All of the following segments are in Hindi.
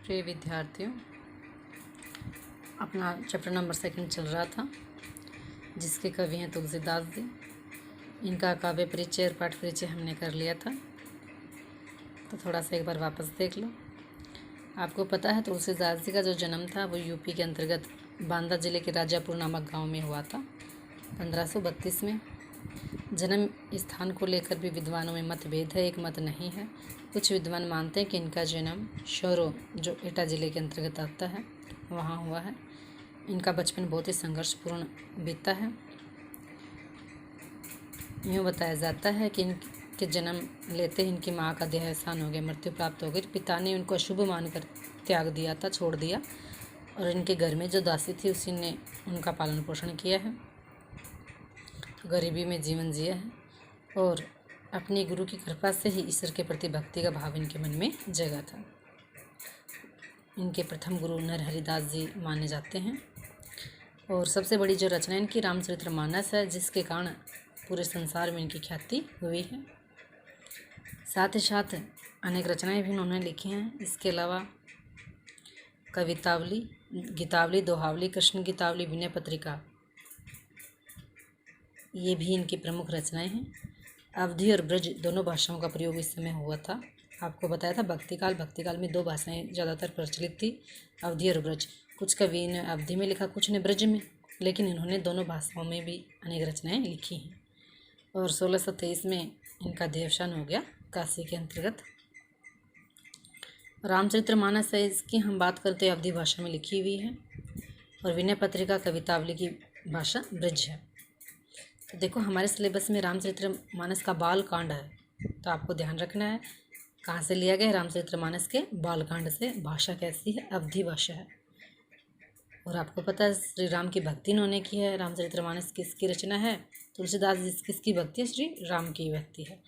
प्रिय विद्यार्थियों, अपना चैप्टर नंबर 2 चल रहा था, जिसके कवि हैं तुलसीदास जी। इनका काव्य परिचय और पाठ परिचय हमने कर लिया था, तो थोड़ा सा एक बार वापस देख लो। आपको पता है तुलसीदास जी का जो जन्म था वो यूपी के अंतर्गत बांदा जिले के राजापुर नामक गांव में हुआ था 1532 में। जन्म स्थान को लेकर भी विद्वानों में मतभेद है, एक मत नहीं है। कुछ विद्वान मानते हैं कि इनका जन्म शोरो, जो एटा जिले के अंतर्गत आता है, वहाँ हुआ है। इनका बचपन बहुत ही संघर्षपूर्ण बीता है। यूँ बताया जाता है कि इनके जन्म लेते ही इनकी माँ का देहावसान हो गया, मृत्यु प्राप्त हो गई। पिता ने उनको अशुभ मानकर त्याग दिया था, छोड़ दिया, और इनके घर में जो दासी थी उसी ने उनका पालन पोषण किया है, गरीबी में जीवन जिया है, और अपनी गुरु की कृपा से ही ईश्वर के प्रति भक्ति का भाव इनके मन में जगा था। इनके प्रथम गुरु नरहरिदास जी माने जाते हैं, और सबसे बड़ी जो रचना इनकी रामचरितमानस है, जिसके कारण पूरे संसार में इनकी ख्याति हुई है। साथ ही साथ अनेक रचनाएं भी उन्होंने लिखी हैं। इसके अलावा कवितावली, गीतावली, दोहावली, कृष्ण गीतावली, विनय पत्रिका, ये भी इनकी प्रमुख रचनाएं हैं। अवधी और ब्रज दोनों भाषाओं का प्रयोग इस समय हुआ था। आपको बताया था भक्तिकाल में दो भाषाएं ज़्यादातर प्रचलित थी, अवधी और ब्रज। कुछ कवि ने अवधी में लिखा, कुछ ने ब्रज में, लेकिन इन्होंने दोनों भाषाओं में भी अनेक रचनाएं लिखी हैं। और 1623 में इनका देहावसान हो गया काशी के अंतर्गत। रामचरितमानस है, इसकी हम बात करते हैं अवधी भाषा में लिखी हुई है, और विनय पत्रिका कवितावली की भाषा ब्रज है। तो देखो, हमारे सिलेबस में रामचरितमानस का बाल कांड है, तो आपको ध्यान रखना है कहाँ से लिया गया है। रामचरितमानस के बाल कांड से। भाषा कैसी है? अवधी भाषा है। और आपको पता है श्री राम की भक्ति इन्होंने की है। रामचरितमानस किसकी रचना है? तुलसीदास जी। किसकी भक्ति है? श्री राम की भक्ति है।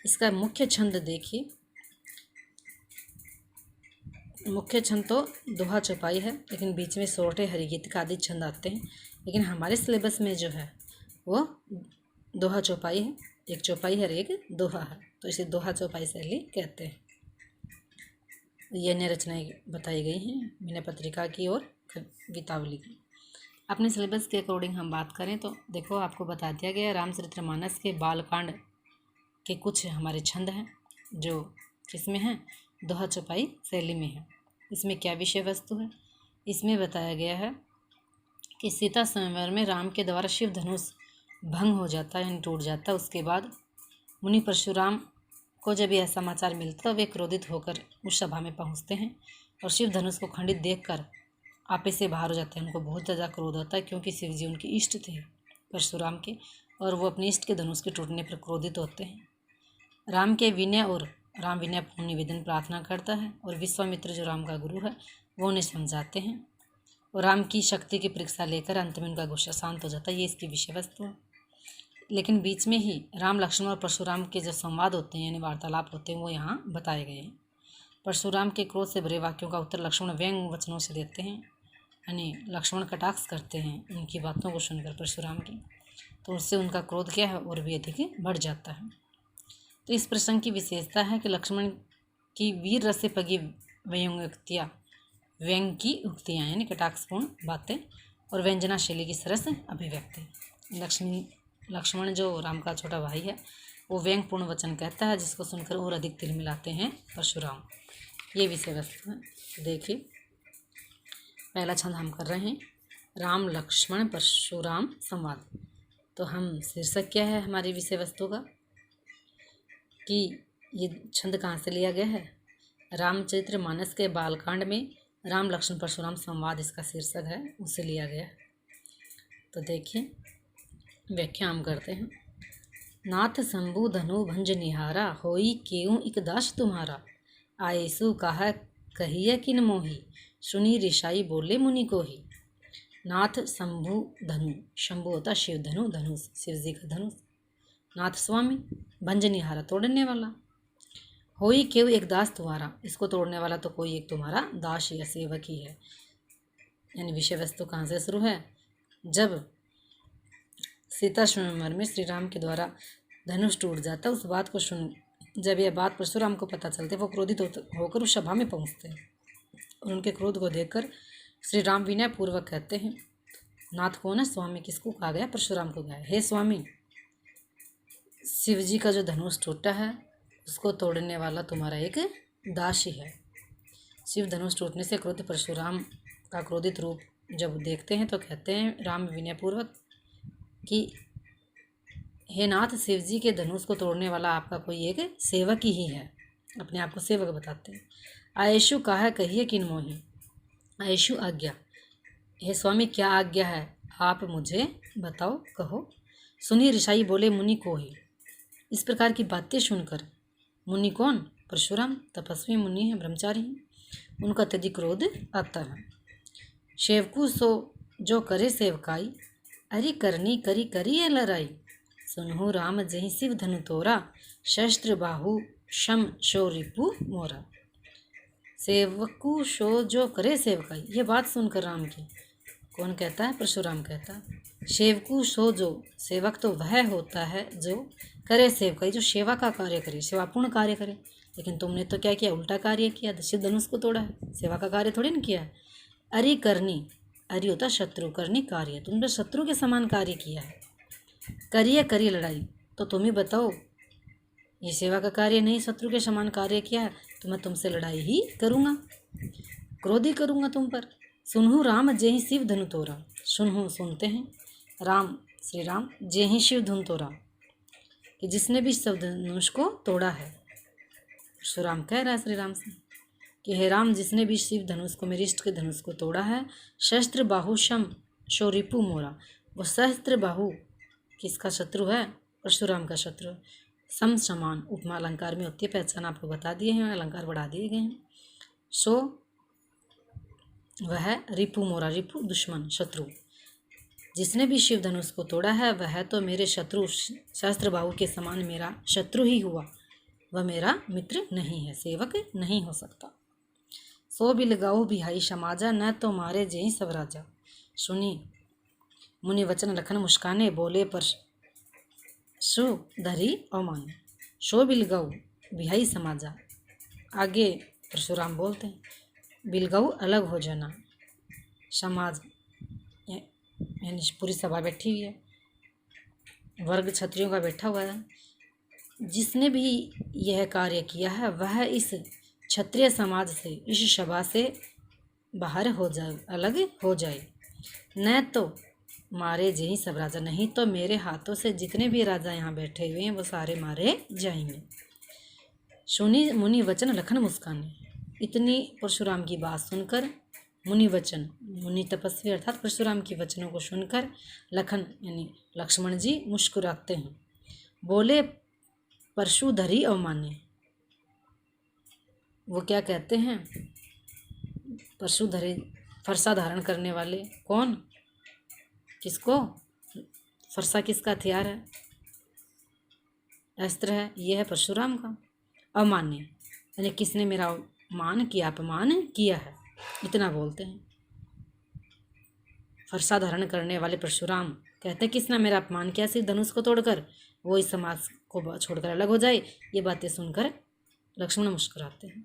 इसका मुख्य छंद देखिए, मुख्य छंद तो दोहा चौपाई है, लेकिन बीच में सोरठे, हरिगीत का आदि छंद आते हैं। लेकिन हमारे सिलेबस में जो है वो दोहा चौपाई है, एक चौपाई है और एक दोहा है, तो इसे दोहा चौपाई शैली कहते हैं। ये अन्य रचनाएं बताई गई हैं विनय पत्रिका की और गीतावली की। अपने सिलेबस के अकॉर्डिंग हम बात करें तो देखो, आपको बता दिया गया रामचरितमानस के बालकांड के कुछ हमारे छंद हैं जो किसमें हैं? दोहा चौपाई शैली में है। इसमें क्या विषय वस्तु है? इसमें बताया गया है कि सीता स्वयंवर में राम के द्वारा शिव धनुष भंग हो जाता है, यानी टूट जाता है। उसके बाद मुनि परशुराम को जब यह समाचार मिलता है, वे क्रोधित होकर उस सभा में पहुंचते हैं और शिव धनुष को खंडित देखकर आपे से बाहर हो जाते हैं। उनको बहुत ज़्यादा क्रोध होता है, क्योंकि शिव जी उनके इष्ट थे परशुराम के, और वो अपने इष्ट के धनुष के टूटने पर क्रोधित होते हैं। राम के विनय और राम विनय पूर्ण निवेदन प्रार्थना करता है, और विश्वामित्र जो राम का गुरु है वो उन्हें समझाते हैं, और राम की शक्ति की परीक्षा लेकर अंत में उनका गुस्सा शांत हो जाता है। ये इसकी विषय वस्तु है। लेकिन बीच में ही राम, लक्ष्मण और परशुराम के जो संवाद होते हैं, यानी वार्तालाप होते हैं, वो यहाँ बताए गए हैं। परशुराम के क्रोध से भरे वाक्यों का उत्तर लक्ष्मण व्यंग वचनों से देते हैं, यानी लक्ष्मण कटाक्ष करते हैं उनकी बातों को सुनकर परशुराम की, तो उससे उनका क्रोध क्या है और भी अधिक बढ़ जाता है। तो इस प्रसंग की विशेषता है कि लक्ष्मण की वीर रस से पगी व्यंग की उक्तियाँ, यानी कटाक्षपूर्ण बातें और व्यंजना शैली की सरस अभिव्यक्ति। लक्ष्मण जो राम का छोटा भाई है, वो व्यंगपूर्ण वचन कहता है, जिसको सुनकर और अधिक तिल मिलाते हैं परशुराम। ये विषय वस्तु है। देखिए, पहला छंद हम कर रहे हैं राम लक्ष्मण परशुराम संवाद। तो हम शीर्षक क्या है हमारी विषय वस्तु का, कि ये छंद कहाँ से लिया गया है? रामचरितमानस के बालकांड में राम लक्ष्मण परशुराम संवाद इसका शीर्षक है, उससे लिया गया है। तो देखिए, व्याख्या हम करते हैं। नाथ शंभु धनु भंज निहारा, होई केऊ इक दास तुम्हारा। आयसु कहा कहिए किन मोही, सुनी ऋषाई बोले मुनि को ही। नाथ शंभु धनु, शंभु होता शिव धनु, धनुष शिव जी का धनुष। नाथ स्वामी, भंज निहारा तोड़ने वाला। होई केऊ एक दास तुम्हारा, इसको तोड़ने वाला तो कोई एक तुम्हारा दास या सेवक ही है। यानी विषय वस्तु कहाँ से शुरू है? जब सीता स्वयंवर में श्री राम के द्वारा धनुष टूट जाता, उस बात को सुन जब यह बात परशुराम को पता चलती, वो क्रोधित होकर उस सभा में पहुंचते हैं। और उनके क्रोध को देखकर श्री राम विनय पूर्वक कहते हैं, नाथ कौन है? स्वामी। किसको कहा गया? परशुराम को कहा है। हे स्वामी, शिव जी का जो धनुष टूटा है उसको तोड़ने वाला तुम्हारा एक दास ही है। शिव धनुष टूटने से क्रोधित परशुराम का क्रोधित रूप जब देखते हैं तो कहते हैं राम विनय पूर्वक कि हे नाथ, शिव जी के धनुष को तोड़ने वाला आपका कोई एक सेवक ही है। अपने आप को सेवक बताते हैं। आयेशु कहा कहिए किन मोहि। आयेशु आज्ञा। हे स्वामी, क्या आज्ञा है? आप मुझे बताओ, कहो। सुनी ऋषाई बोले मुनि को ही। इस प्रकार की बातें सुनकर मुनि कौन? परशुराम तपस्वी मुनि है, ब्रह्मचारी हैं। उनका अत्यधिक क्रोध आता है। सेवकू सो जो करे सेवकाई, अरि करनी करी करी है लड़ाई। सुनहु राम जहि शिव धनु तोरा, शस्त्र बाहु शम शो रिपु मोरा। सेवकू सो जो करे सेवकाई, ये बात सुनकर राम की कौन कहता है? परशुराम कहता है। सेवकू सो जो, सेवक तो वह होता है जो करे सेवकाई, जो सेवा का कार्य करे, सेवापूर्ण कार्य करे। लेकिन तुमने तो क्या किया? उल्टा कार्य किया, शिव धनुष को तोड़ा है। सेवा का कार्य थोड़ी ना किया है। अरि करनी, अरि होता शत्रु, करनी कार्य, तुमने शत्रु के समान कार्य किया है। करिए करी लड़ाई, तो तुम ही बताओ, ये सेवा का कार्य नहीं, शत्रु के समान कार्य किया है, तो मैं तुमसे लड़ाई ही करूँगा, क्रोधी करूँगा तुम पर। सुनहु राम जेहि शिव धनु तोरा। सुनहु सुनते हैं, राम श्री राम, जेहि शिव धनु तोरा, कि जिसने भी शिव धनुष को तोड़ा है। परशुराम कह रहा है श्री राम से कि हे राम, जिसने भी शिव धनुष को, मेरे इष्ट के धनुष को तोड़ा है, शस्त्र बाहु शम शो रिपु मोरा। वो शस्त्र बाहु किसका शत्रु है? परशुराम का शत्रु। सम समान उपमा अलंकार में होती है, पहचान आपको बता दिए हैं, अलंकार बढ़ा दिए गए हैं। सो वह रिपु मोरा, रिपु दुश्मन, शत्रु। जिसने भी शिव धनुष को तोड़ा है वह तो मेरे शत्रु, शस्त्र बाहु के समान मेरा शत्रु ही हुआ, वह मेरा मित्र नहीं है, सेवक नहीं हो सकता। सो भी लगाओ बिहाई समाजा, न तो मारे जेहि सब राजा। सुनी मुनि वचन लखन मुस्काने, बोले पर सु धरी अवमाने। सो बिलगाऊ बिहाई समाजा, आगे परशुराम बोलते हैं, बिलगाऊ अलग हो जाना, समाज यानी पूरी सभा बैठी हुई है, वर्ग क्षत्रियों का बैठा हुआ है। जिसने भी यह कार्य किया है वह इस क्षत्रिय समाज से, इस सभा से बाहर हो जाए, अलग हो जाए। न तो मारे जेहि सब राजा, नहीं तो मेरे हाथों से जितने भी राजा यहाँ बैठे हुए हैं वो सारे मारे जाएंगे। सुनी मुनि वचन लखन मुस्काने। इतनी परशुराम की बात सुनकर मुनि वचन, मुनि तपस्वी अर्थात परशुराम की वचनों को सुनकर लखन यानी लक्ष्मण जी मुस्कुराते हैं। बोले परशुधरी अवमान्य। वो क्या कहते हैं? परशुधरी, फरसा धारण करने वाले कौन? किसको? फरसा किसका हथियार है, अस्त्र है? यह है परशुराम का। अमान्य यानी किसने मेरा मान किया, अपमान किया है, इतना बोलते हैं। फरसा धारण करने वाले परशुराम कहते हैं किसने मेरा अपमान किया, सिर्फ धनुष को तोड़कर, वो इस समाज को छोड़कर अलग हो जाए। ये बातें सुनकर लक्ष्मण मुस्कुराते हैं।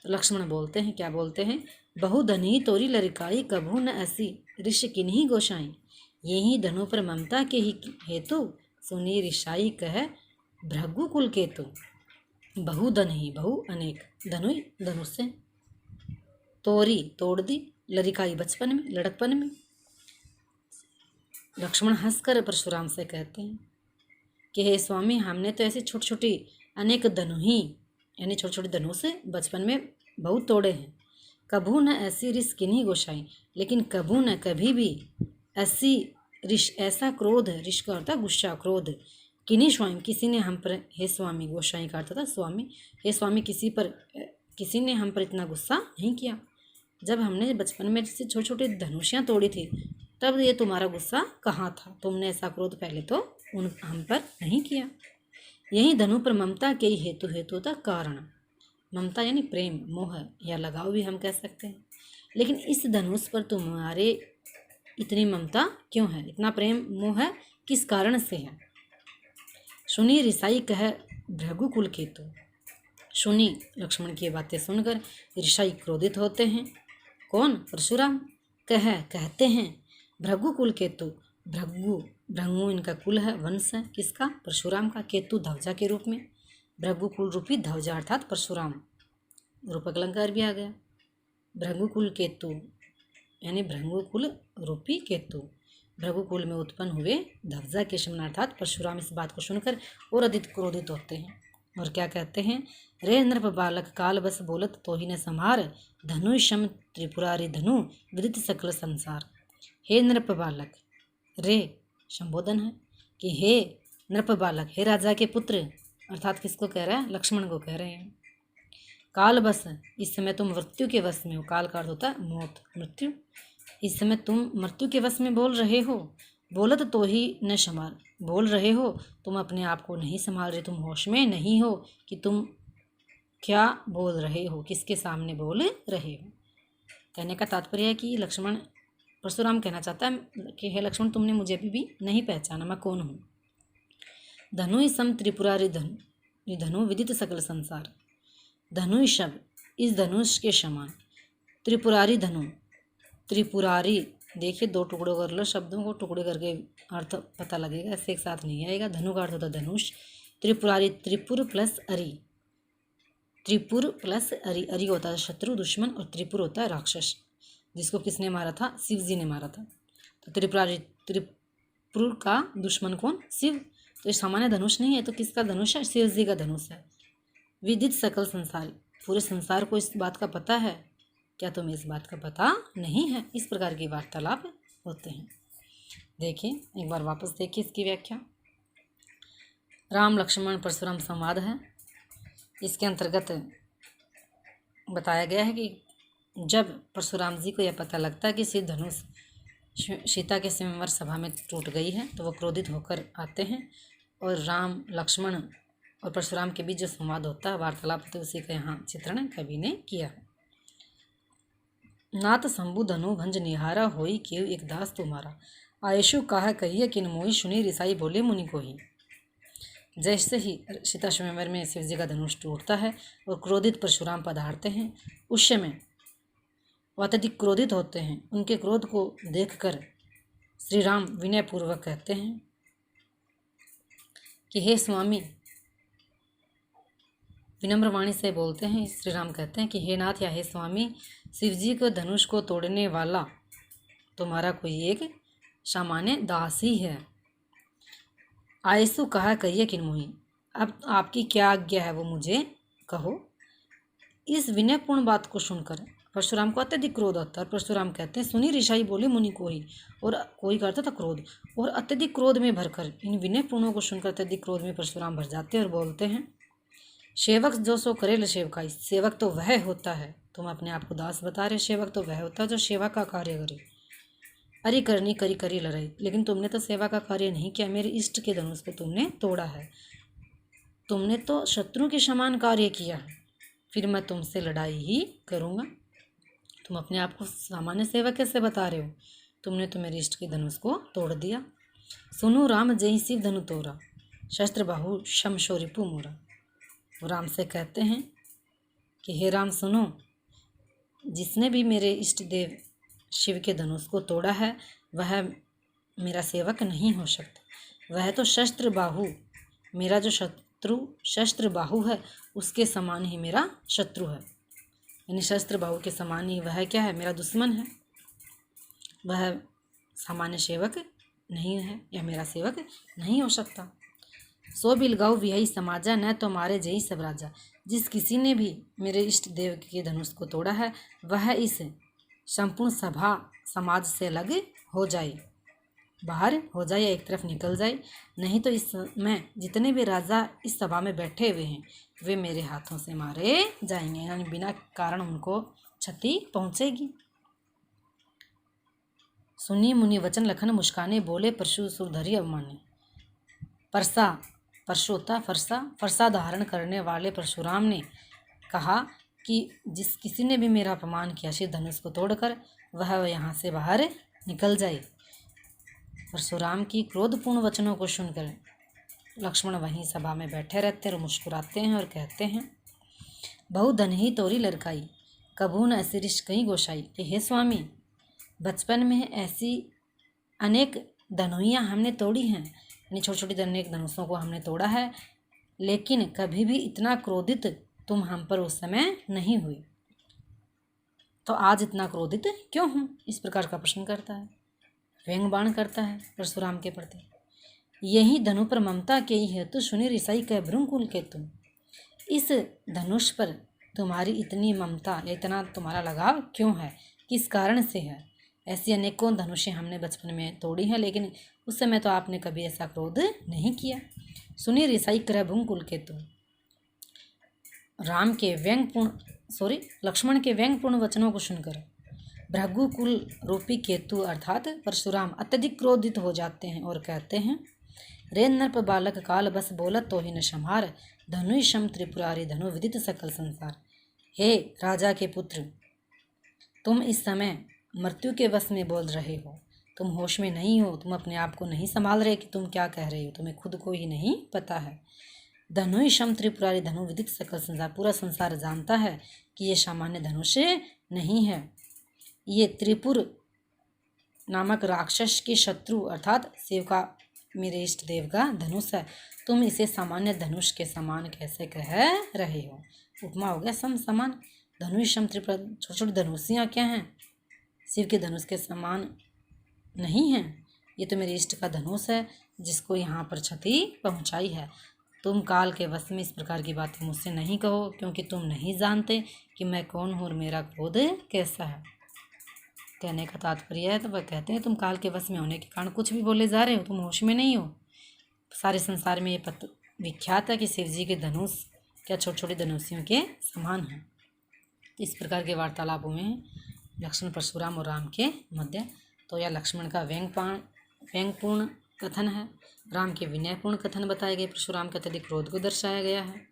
तो लक्ष्मण बोलते हैं, क्या बोलते हैं? बहुधनी तोरी लड़काई, कभू न ऐसी ऋषि किन्हीं गोसाई। यही धनु पर ममता के ही हेतु, सुनी ऋषाई कह भृगु कुल केतु। बहुधन ही, बहु अनेक, धनु धनुष से, तोरी तोड़ दी, लड़काई बचपन में, लड़कपन में। लक्ष्मण हंसकर परशुराम से कहते हैं कि हे स्वामी, हमने तो ऐसी छोटी छोटी अनेक धनु ही यानी छोटे छोटे धनुष से बचपन में बहुत तोड़े हैं। कभू न ऐसी रिस किन्हीं गोसाई, लेकिन कभू न कभी भी ऐसी रिश, ऐसा क्रोध, रिश का अर्थ गुस्सा, क्रोध, किन्हीं स्वयं किसी ने हम पर, हे स्वामी, गोसाई का अर्थ था स्वामी, हे स्वामी, किसी ने हम पर इतना गुस्सा नहीं किया। जब हमने बचपन में जैसे छोटी छोटी धनुषियाँ तोड़ी थी तब ये तुम्हारा गुस्सा कहाँ था? तुमने ऐसा क्रोध पहले तो हम पर नहीं किया। यही धनु पर ममता के ही हेतु था कारण। ममता यानी प्रेम, मोह या लगाव भी हम कह सकते हैं। लेकिन इस धनुष पर तुम्हारे इतनी ममता क्यों है, इतना प्रेम मोह है, किस कारण से है? सुनी ऋषाई कह भृगु कुल केतु। सुनी लक्ष्मण की ये बातें सुनकर ऋषि क्रोधित होते हैं। कौन? परशुराम। कहते हैं भृगु कुल केतु। भृगु इनका कुल है, वंश है। किसका? परशुराम का। केतु ध्वजा के रूप में। भृगु कुल रूपी ध्वजा अर्थात परशुराम, रूपक अलंकार भी आ गया। भृगु कुल केतु यानी भृगु कुल रूपी केतु, भृगु कुल में उत्पन्न हुए ध्वजा के समान अर्थात परशुराम इस बात को सुनकर और अधिक क्रोधित होते हैं और क्या कहते हैं? रे नृप बालक काल बस बोलत तो ही न संहार, धनु शम त्रिपुरारी धनु विदित सकल संसार। हे नृप बालक, रे संबोधन है कि हे नृप बालक, हे राजा के पुत्र, अर्थात किसको कह रहा है? लक्ष्मण को कह रहे हैं। काल बस, इस समय तुम मृत्यु के वश में हो। काल का अर्थ होता है मौत, मृत्यु। इस समय तुम मृत्यु के वश में बोल रहे हो। बोलत तो ही न संभाल, बोल रहे हो तुम अपने आप को नहीं संभाल रहे, तुम होश में नहीं हो कि तुम क्या बोल रहे हो, किसके सामने बोल रहे हो। कहने का तात्पर्य है कि लक्ष्मण, परशुराम कहना चाहता है कि हे लक्ष्मण, तुमने मुझे अभी भी नहीं पहचाना, मैं कौन हूँ। धनु सम त्रिपुरारी धनु, धनु विदित सकल संसार। धनु शब्द इस धनुष के समान, त्रिपुरारी धनु, त्रिपुरारी देखिए दो टुकड़ों कर लो, शब्दों को टुकड़े करके अर्थ पता लगेगा, ऐसे एक साथ नहीं आएगा। धनु का अर्थ होता है धनुष, त्रिपुरारी त्रिपुर प्लस अरि, त्रिपुर प्लस अरि, अरि होता है शत्रु दुश्मन और त्रिपुर होता है राक्षस, जिसको किसने मारा था? शिव जी ने मारा था। तो त्रिपुरारी, त्रिपुर का दुश्मन कौन? शिव। तो ये सामान्य धनुष नहीं है, तो किसका धनुष है? शिव जी का धनुष है। विदित सकल संसार, पूरे संसार को इस बात का पता है, क्या तुम्हें इस बात का पता नहीं है? इस प्रकार की वार्तालाप होते हैं। देखिए एक बार वापस देखिए इसकी व्याख्या। राम लक्ष्मण परशुराम संवाद है। इसके अंतर्गत बताया गया है कि जब परशुराम जी को यह पता लगता है कि शिव धनुष सीता के स्वयंवर सभा में टूट गई है, तो वो क्रोधित होकर आते हैं और राम लक्ष्मण और परशुराम के बीच जो संवाद होता है, वार्तालाप होता है, उसी का यहाँ चित्रण कवि ने किया है। नाथ शंभु धनु भंज निहारा होई केव एक दास तुम्हारा, आयशु कहा कहिए किन मोई सुनी रिसाई बोले मुनि को ही। जैसे ही सीता स्वयंवर में शिव जी का धनुष टूटता है और क्रोधित परशुराम पधारते हैं, उस समय वह अत्यधिक क्रोधित होते हैं। उनके क्रोध को देखकर श्री राम विनयपूर्वक कहते हैं कि हे स्वामी, विनम्र वाणी से बोलते हैं। श्री राम कहते हैं कि हे नाथ या हे स्वामी, शिव जी को धनुष को तोड़ने वाला तुम्हारा कोई एक सामान्य दास ही है। आयसु कहा कहिए किन मोहि, अब आपकी क्या आज्ञा है वो मुझे कहो। इस विनयपूर्ण बात को सुनकर परशुराम को अत्यधिक क्रोध आता है। परशुराम कहते हैं सुनी ऋषि बोले मुनि को ही, और कोई करता था क्रोध, और अत्यधिक क्रोध में भरकर इन विनयपूर्णों को सुनकर अत्यधिक क्रोध में परशुराम भर जाते हैं और बोलते हैं सेवक जो सो करेल सेवकाई, सेवक तो वह होता है, तुम अपने आप को दास बता रहे, सेवक तो वह होता है जो सेवा का कार्य करे। अरे करनी करी करी लड़ाई, लेकिन तुमने तो सेवा का कार्य नहीं किया, मेरे इष्ट के धनुष को तुमने तोड़ा है, तुमने तो शत्रु के समान कार्य किया है, फिर मैं तुमसे लड़ाई ही करूँगा। तुम अपने आप को सामान्य सेवक कैसे बता रहे हो? तुमने तो मेरे इष्ट के धनुष को तोड़ दिया। सुनो राम जय शिव धनु तोरा, शस्त्र बाहु शम शोरिपु मोरा। वो राम से कहते हैं कि हे राम सुनो, जिसने भी मेरे इष्ट देव शिव के धनुष को तोड़ा है वह मेरा सेवक नहीं हो सकता। वह तो शस्त्र बाहु, मेरा जो शत्रु शस्त्र बाहु है उसके समान ही मेरा शत्रु है, यानी शस्त्र बाहु के समान ही वह क्या है? मेरा दुश्मन है। वह सामान्य सेवक नहीं है या मेरा सेवक नहीं हो सकता। सो बिलगाऊ विहई समाजा, न तो मारे जई सब राजा। जिस किसी ने भी मेरे इष्ट देव के धनुष को तोड़ा है वह इस संपूर्ण सभा समाज से अलग हो जाए, बाहर हो जाए या एक तरफ निकल जाए, नहीं तो इस समय जितने भी राजा इस सभा में बैठे हुए हैं वे मेरे हाथों से मारे जाएंगे, यानी बिना कारण उनको क्षति पहुँचेगी। सुनी मुनि वचन लखन मुस्काने, बोले परशु सुरधरी अवमाने। परशु होता फरसा, फरसा धारण करने वाले परशुराम ने कहा कि जिस किसी ने भी मेरा अपमान किया शिव धनुष को तोड़कर, वह यहाँ से बाहर निकल जाए। परशुराम की क्रोधपूर्ण वचनों को सुनकर लक्ष्मण वहीं सभा में बैठे रहते हैं और मुस्कुराते हैं और कहते हैं बहु धन ही तोरी लड़काई, कभू न ऐसी रिश्त कहीं गोशाई। हे स्वामी, बचपन में ऐसी अनेक धनुइयाँ हमने तोड़ी हैं, यानी छोटी छोटी अनेक धनुषों को हमने तोड़ा है, लेकिन कभी भी इतना क्रोधित तुम हम पर उस समय नहीं हुई, तो आज इतना क्रोधित क्यों हूँ? इस प्रकार का प्रश्न करता है, व्यंग बाण करता है परशुराम के प्रति। यही धनु पर ममता के ही हेतु सुनी रिसाई कह भृंकुल के तुम। इस धनुष पर तुम्हारी इतनी ममता या इतना तुम्हारा लगाव क्यों है, किस कारण से है? ऐसी अनेकों धनुषें हमने बचपन में तोड़ी हैं, लेकिन उस समय तो आपने कभी ऐसा क्रोध नहीं किया। सुनी रिसाई कर भृंकुल के तुम। लक्ष्मण के व्यंगपूर्ण वचनों को सुनकर भृगुकुल रूपी केतु अर्थात परशुराम अत्यधिक क्रोधित हो जाते हैं और कहते हैं, रे नरप बालक काल बस बोलत तो ही न संहार, धनु शम त्रिपुरारी धनु विदित सकल संसार। हे राजा के पुत्र, तुम इस समय मृत्यु के वश में बोल रहे हो, तुम होश में नहीं हो, तुम अपने आप को नहीं संभाल रहे कि तुम क्या कह रहे हो, तुम्हें खुद को ही नहीं पता है। धनु शम त्रिपुरारी धनु विदित सकल संसार, पूरा संसार जानता है कि ये सामान्य धनुष नहीं है, ये त्रिपुर नामक राक्षस के शत्रु अर्थात शिव का, मेरे इष्ट देव का धनुष है। तुम इसे सामान्य धनुष के समान कैसे कह रहे हो? उपमा हो गया सम समान। धनुष शम त्रिपुरा, छोटी छोटी धनुषियाँ क्या हैं? शिव के धनुष के समान नहीं हैं। ये तो मेरे इष्ट का धनुष है जिसको यहाँ पर क्षति पहुँचाई है। तुम काल के वश में इस प्रकार की बातें मुझसे नहीं कहो, क्योंकि तुम नहीं जानते कि मैं कौन हूँ और मेरा क्रोध कैसा है। कहने का तात्पर्य है, तो वह कहते हैं तुम काल के वश में होने के कारण कुछ भी बोले जा रहे हो, तुम होश में नहीं हो। सारे संसार में ये विख्यात है कि शिव जी के धनुष क्या छोटी छोटी धनुषियों के समान हैं। इस प्रकार के वार्तालापों में लक्ष्मण, परशुराम और राम के मध्य, तो यह लक्ष्मण का व्यंगपूर्ण कथन है, राम के विनयपूर्ण कथन बताए गए, परशुराम के अत्यधिक क्रोध को दर्शाया गया है।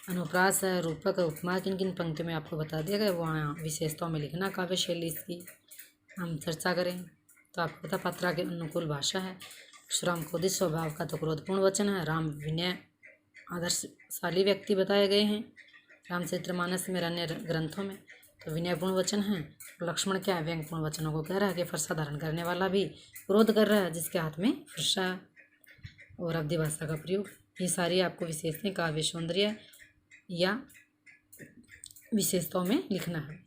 अनुप्रास रूपक उपमा किन किन पंक्तियों में आपको बता दिया गया, वहाँ विशेषताओं में लिखना। काव्य शैली इसकी हम चर्चा करें तो आपको पता, पात्रा के अनुकूल भाषा है। परशुराम क्रोधित स्वभाव का तो क्रोधपूर्ण वचन है। राम विनय आदर्शशाली व्यक्ति बताए गए हैं रामचरितमानस में, अन्य ग्रंथों में तो विनयपूर्ण वचन है। लक्ष्मण क्या है, व्यंगपूर्ण वचनों को कह रहा है कि फरसा धारण करने वाला भी क्रोध कर रहा है जिसके हाथ में फरसा है, और अवधि भाषा का प्रयोग। ये सारी आपको विशेषताएं काव्य सौंदर्य या विशेषताओं में लिखना है।